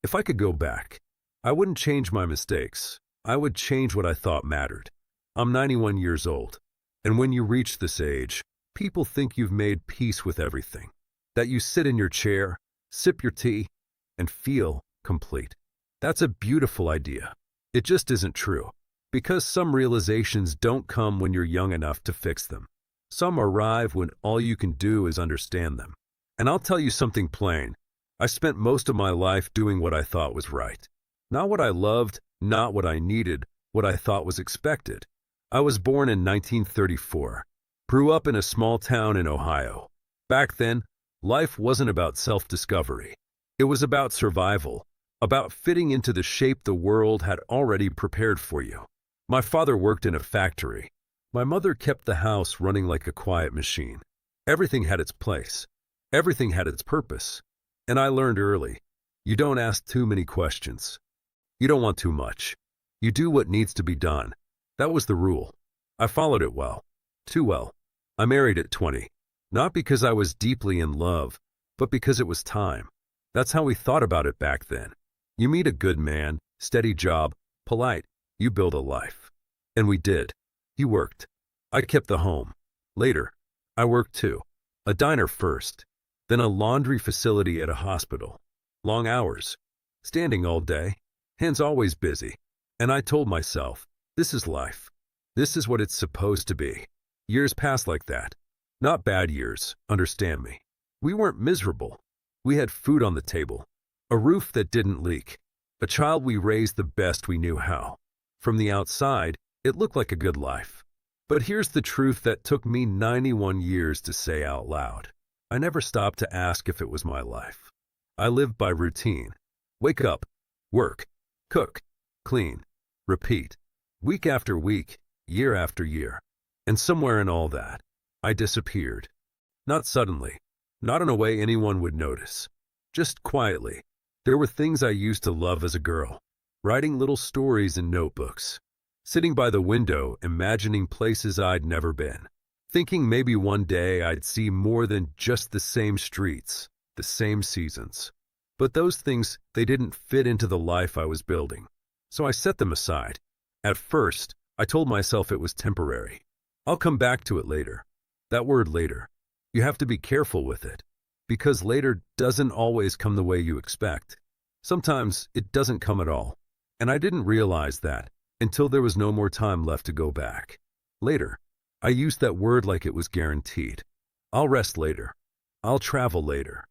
If I could go back, I wouldn't change my mistakes. I would change what I thought mattered. I'm 91 years old, and when you reach this age, people think you've made peace with everything, that you sit in your chair, sip your tea, and feel complete. That's a beautiful idea. It just isn't true, because some realizations don't come when you're young enough to fix them. Some arrive when all you can do is understand them. And I'll tell you something plain. I spent most of my life doing what I thought was right. Not what I loved, not what I needed, what I thought was expected. I was born in 1934, grew up in a small town in Ohio. Back then, life wasn't about self-discovery. It was about survival, about fitting into the shape the world had already prepared for you. My father worked in a factory. My mother kept the house running like a quiet machine. Everything had its place. Everything had its purpose. And I learned early, you don't ask too many questions. You don't want too much. You do what needs to be done. That was the rule. I followed it well. Too well. I married at 20. Not because I was deeply in love, but because it was time. That's how we thought about it back then. You meet a good man, steady job, polite, you build a life. And we did. He worked. I kept the home. Later, I worked too. A diner first, then a laundry facility at a hospital. Long hours, standing all day, hands always busy. And I told myself, this is life. This is what it's supposed to be. Years passed like that. Not bad years, understand me. We weren't miserable. We had food on the table, a roof that didn't leak, a child we raised the best we knew how. From the outside, it looked like a good life. But here's the truth that took me 91 years to say out loud. I never stopped to ask if it was my life. I lived by routine. Wake up, work, cook, clean, repeat. Week after week, year after year. And somewhere in all that, I disappeared. Not suddenly, not in a way anyone would notice. Just quietly. There were things I used to love as a girl. Writing little stories in notebooks. Sitting by the window, imagining places I'd never been. Thinking maybe one day I'd see more than just the same streets, the same seasons. But those things, they didn't fit into the life I was building. So I set them aside. At first, I told myself it was temporary. I'll come back to it later. That word later. You have to be careful with it. Because later doesn't always come the way you expect. Sometimes it doesn't come at all. And I didn't realize that until there was no more time left to go back. Later. I used that word like it was guaranteed. I'll rest later. I'll travel later.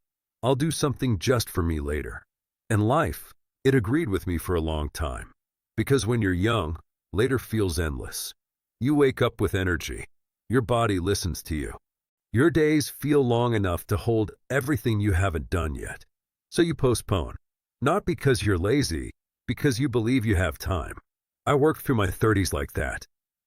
I'll do something just for me later. And life, it agreed with me for a long time. Because when you're young, later feels endless. You wake up with energy. Your body listens to you. Your days feel long enough to hold everything you haven't done yet. So you postpone. Not because you're lazy, because you believe you have time. I worked through my 30s like that.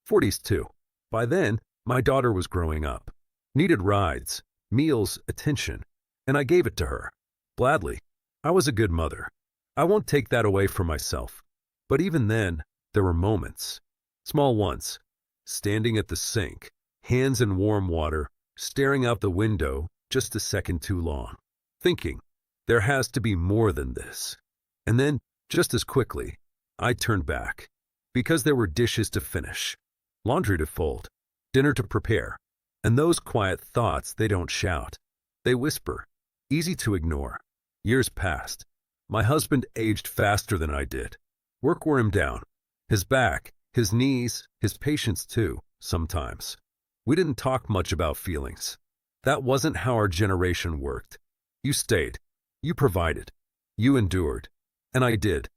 40s too. By then, my daughter was growing up. Needed rides, meals, attention. And I gave it to her. Gladly. I was a good mother. I won't take that away from myself. But even then, there were moments. Small ones. Standing at the sink, hands in warm water, staring out the window just a second too long. Thinking, there has to be more than this. And then, just as quickly, I turned back. Because there were dishes to finish, laundry to fold, dinner to prepare. And those quiet thoughts, they don't shout. They whisper. Easy to ignore. Years passed. My husband aged faster than I did. Work wore him down. His back, his knees, his patience too, sometimes. We didn't talk much about feelings. That wasn't how our generation worked. You stayed. You provided. You endured. And I did.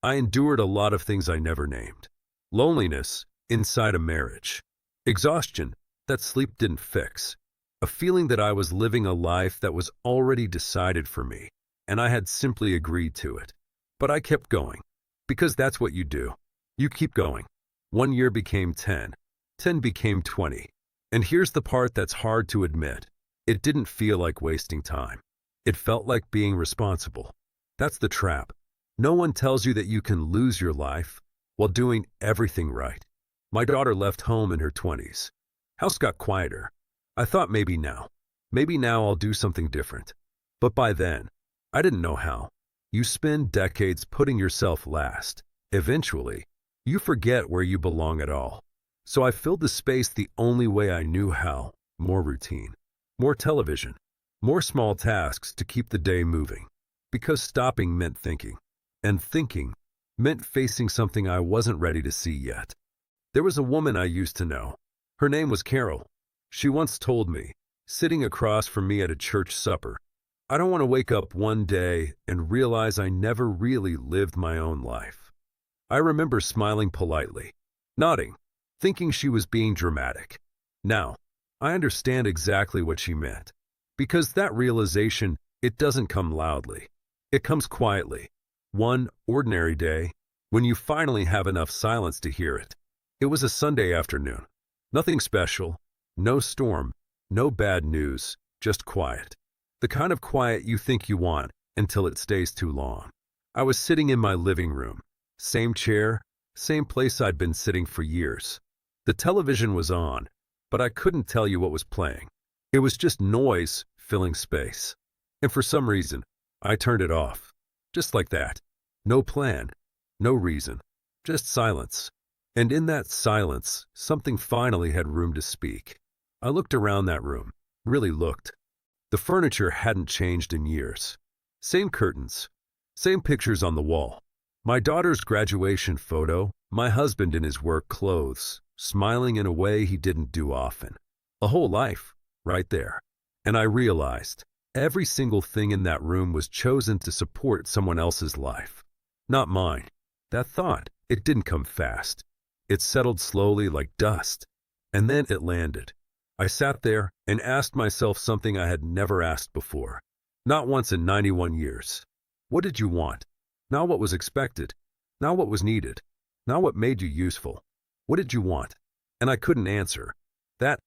I endured a lot of things I never named. Loneliness inside a marriage. Exhaustion that sleep didn't fix. A feeling that I was living a life that was already decided for me, and I had simply agreed to it. But I kept going. Because that's what you do. You keep going. 1 year became 10. 10 became 20. And here's the part that's hard to admit. It didn't feel like wasting time. It felt like being responsible. That's the trap. No one tells you that you can lose your life while doing everything right. My daughter left home in her 20s. House got quieter. I thought maybe now I'll do something different. But by then, I didn't know how. You spend decades putting yourself last. Eventually, you forget where you belong at all. So I filled the space the only way I knew how. More routine, more television, more small tasks to keep the day moving. Because stopping meant thinking, and thinking meant facing something I wasn't ready to see yet. There was a woman I used to know. Her name was Carol. She once told me, sitting across from me at a church supper, I don't want to wake up one day and realize I never really lived my own life. I remember smiling politely, nodding, thinking she was being dramatic. Now, I understand exactly what she meant. Because that realization, it doesn't come loudly. It comes quietly. One ordinary day, when you finally have enough silence to hear it. It was a Sunday afternoon. Nothing special, no storm, no bad news, just quiet. The kind of quiet you think you want until it stays too long. I was sitting in my living room. Same chair, same place I'd been sitting for years. The television was on, but I couldn't tell you what was playing. It was just noise filling space. And for some reason, I turned it off. Just like that. No plan, no reason, just silence. And in that silence, something finally had room to speak. I looked around that room, really looked. The furniture hadn't changed in years. Same curtains, same pictures on the wall. My daughter's graduation photo, my husband in his work clothes, smiling in a way he didn't do often. A whole life, right there. And I realized every single thing in that room was chosen to support someone else's life, not mine. That thought, it didn't come fast. It settled slowly like dust, and then it landed. I sat there and asked myself something I had never asked before. Not once in 91 years. What did you want? Not what was expected. Not what was needed. Not what made you useful. What did you want? And I couldn't answer. That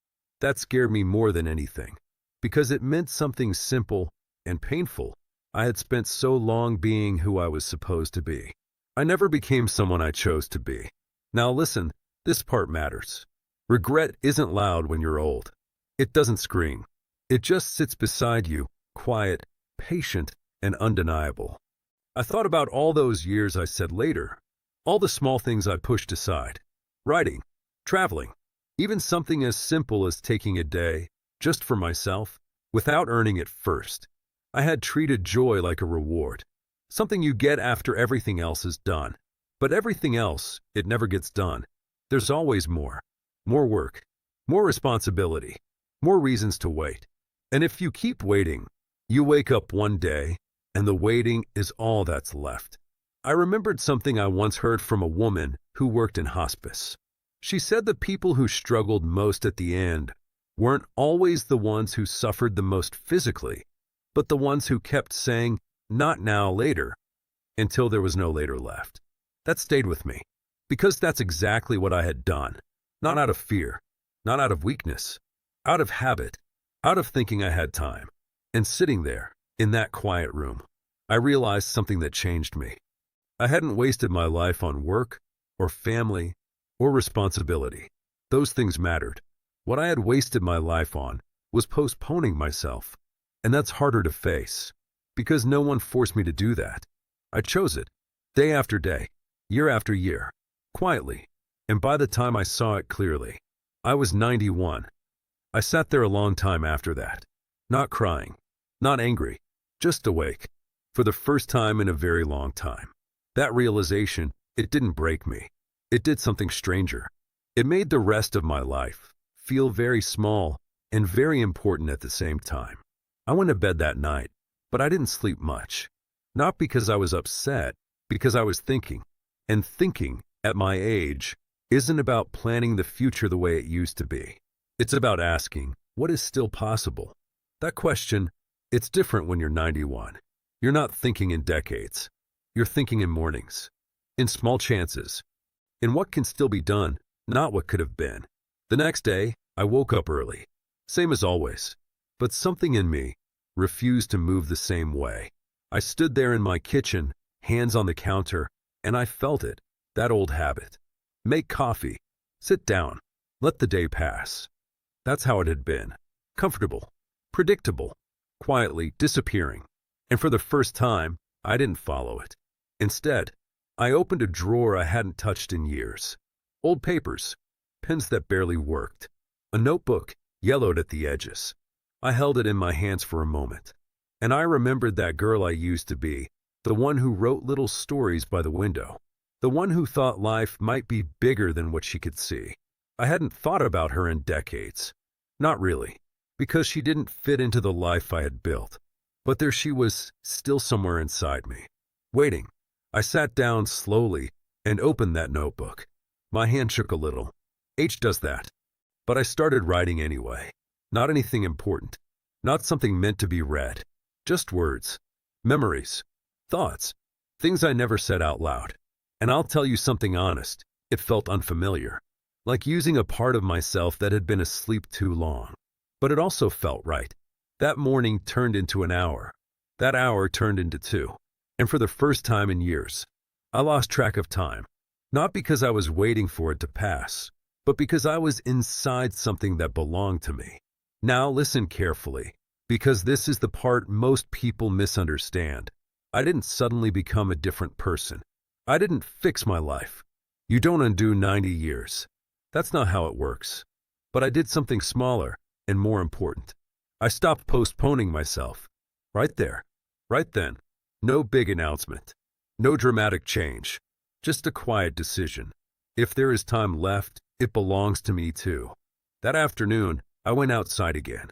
scared me more than anything. Because it meant something simple and painful. I had spent so long being who I was supposed to be. I never became someone I chose to be. Now listen, this part matters. Regret isn't loud when you're old. It doesn't scream. It just sits beside you, quiet, patient, and undeniable. I thought about all those years I said later, all the small things I pushed aside. Writing, traveling, even something as simple as taking a day, just for myself, without earning it first. I had treated joy like a reward, something you get after everything else is done. But everything else, it never gets done. There's always more. More work, more responsibility, more reasons to wait. And if you keep waiting, you wake up one day, and the waiting is all that's left. I remembered something I once heard from a woman who worked in hospice. She said the people who struggled most at the end weren't always the ones who suffered the most physically, but the ones who kept saying, "Not now, later," until there was no later left. That stayed with me, because that's exactly what I had done. Not out of fear, not out of weakness, out of habit, out of thinking I had time. And sitting there, in that quiet room, I realized something that changed me. I hadn't wasted my life on work, or family, or responsibility. Those things mattered. What I had wasted my life on was postponing myself. And that's harder to face, because no one forced me to do that. I chose it, day after day, year after year, quietly. And by the time I saw it clearly, I was 91. I sat there a long time after that, not crying, not angry, just awake, for the first time in a very long time. That realization, it didn't break me. It did something stranger. It made the rest of my life feel very small and very important at the same time. I went to bed that night, but I didn't sleep much. Not because I was upset, because I was thinking. And thinking, at my age, isn't about planning the future the way it used to be. It's about asking, what is still possible? That question, it's different when you're 91. You're not thinking in decades. You're thinking in mornings, in small chances, in what can still be done, not what could have been. The next day, I woke up early, same as always, but something in me refused to move the same way. I stood there in my kitchen, hands on the counter, and I felt it, that old habit. Make coffee, sit down, let the day pass. That's how it had been. Comfortable, predictable, quietly disappearing. And for the first time, I didn't follow it. Instead, I opened a drawer I hadn't touched in years. Old papers, pens that barely worked, a notebook yellowed at the edges. I held it in my hands for a moment, and I remembered that girl I used to be, the one who wrote little stories by the window, the one who thought life might be bigger than what she could see. I hadn't thought about her in decades. Not really, because she didn't fit into the life I had built. But there she was, still somewhere inside me, waiting. I sat down slowly and opened that notebook. My hand shook a little. H does that. But I started writing anyway. Not anything important. Not something meant to be read. Just words. Memories. Thoughts. Things I never said out loud. And I'll tell you something honest. It felt unfamiliar. Like using a part of myself that had been asleep too long. But it also felt right. That morning turned into an hour. That hour turned into 2. And for the first time in years, I lost track of time. Not because I was waiting for it to pass, but because I was inside something that belonged to me. Now listen carefully, because this is the part most people misunderstand. I didn't suddenly become a different person. I didn't fix my life. You don't undo 90 years. That's not how it works. But I did something smaller and more important. I stopped postponing myself. Right there. Right then. No big announcement. No dramatic change. Just a quiet decision. If there is time left, it belongs to me too. That afternoon, I went outside again.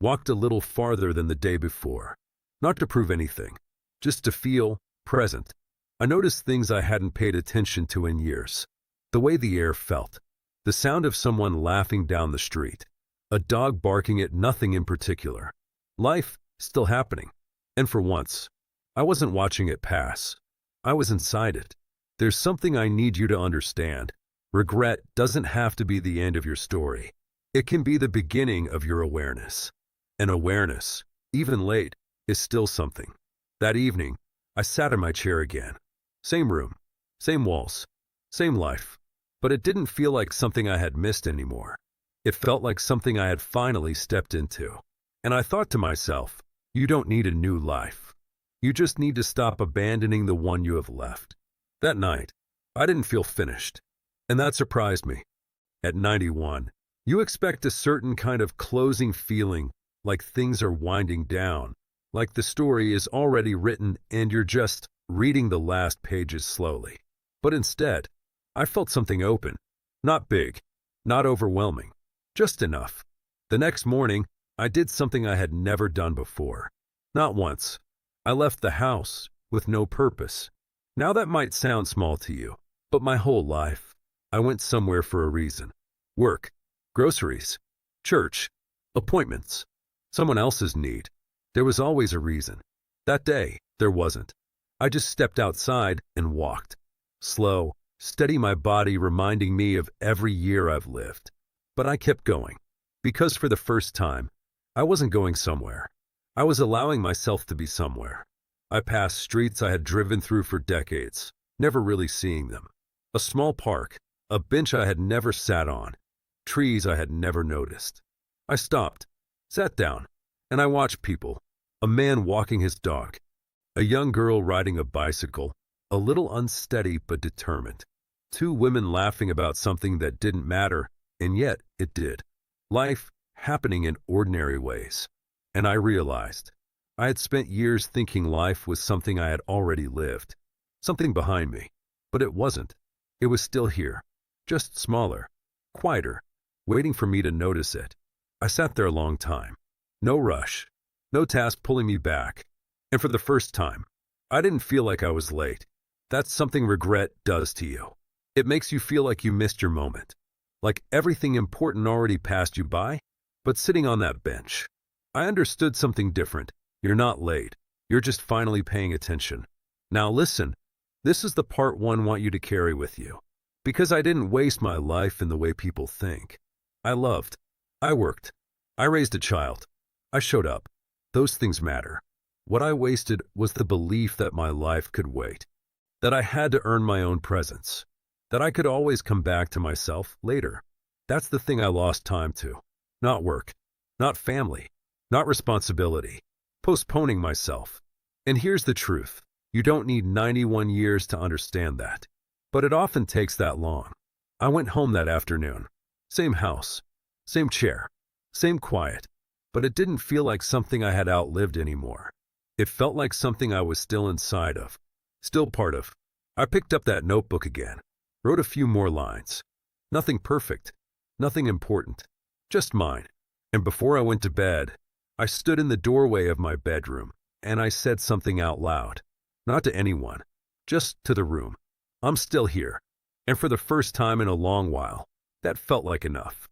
Walked a little farther than the day before. Not to prove anything. Just to feel present. I noticed things I hadn't paid attention to in years. The way the air felt. The sound of someone laughing down the street. A dog barking at nothing in particular. Life still happening. And for once, I wasn't watching it pass. I was inside it. There's something I need you to understand. Regret doesn't have to be the end of your story. It can be the beginning of your awareness. And awareness, even late, is still something. That evening, I sat in my chair again. Same room, same walls, same life. But it didn't feel like something I had missed anymore. It felt like something I had finally stepped into. And I thought to myself, you don't need a new life. You just need to stop abandoning the one you have left. That night, I didn't feel finished. And that surprised me. At 91, you expect a certain kind of closing feeling, like things are winding down, like the story is already written and you're just reading the last pages slowly. But instead, I felt something open. Not big, not overwhelming, just enough. The next morning, I did something I had never done before. Not once. I left the house with no purpose. Now that might sound small to you, but my whole life, I went somewhere for a reason. Work, groceries, church, appointments, someone else's need. There was always a reason. That day, there wasn't. I just stepped outside and walked. Slow, steady, my body reminding me of every year I've lived. But I kept going, because for the first time, I wasn't going somewhere. I was allowing myself to be somewhere. I passed streets I had driven through for decades, never really seeing them. A small park, a bench I had never sat on, trees I had never noticed. I stopped, sat down, and I watched people. A man walking his dog, a young girl riding a bicycle, a little unsteady but determined. 2 women laughing about something that didn't matter, and yet it did. Life happening in ordinary ways. And I realized I had spent years thinking life was something I had already lived, something behind me. But it wasn't. It was still here, just smaller, quieter, waiting for me to notice it. I sat there a long time. No rush, no task pulling me back. And for the first time, I didn't feel like I was late. That's something regret does to you. It makes you feel like you missed your moment, like everything important already passed you by. But sitting on that bench, I understood something different. You're not late. You're just finally paying attention. Now listen, this is the part one want you to carry with you. Because I didn't waste my life in the way people think. I loved. I worked. I raised a child. I showed up. Those things matter. What I wasted was the belief that my life could wait. That I had to earn my own presence. That I could always come back to myself later. That's the thing I lost time to. Not work. Not family. Not responsibility. Postponing myself. And here's the truth. You don't need 91 years to understand that. But it often takes that long. I went home that afternoon. Same house, same chair, same quiet. But it didn't feel like something I had outlived anymore. It felt like something I was still inside of, still part of. I picked up that notebook again, wrote a few more lines. Nothing perfect, nothing important, just mine. And before I went to bed, I stood in the doorway of my bedroom and I said something out loud. Not to anyone, just to the room. I'm still here. And for the first time in a long while, that felt like enough.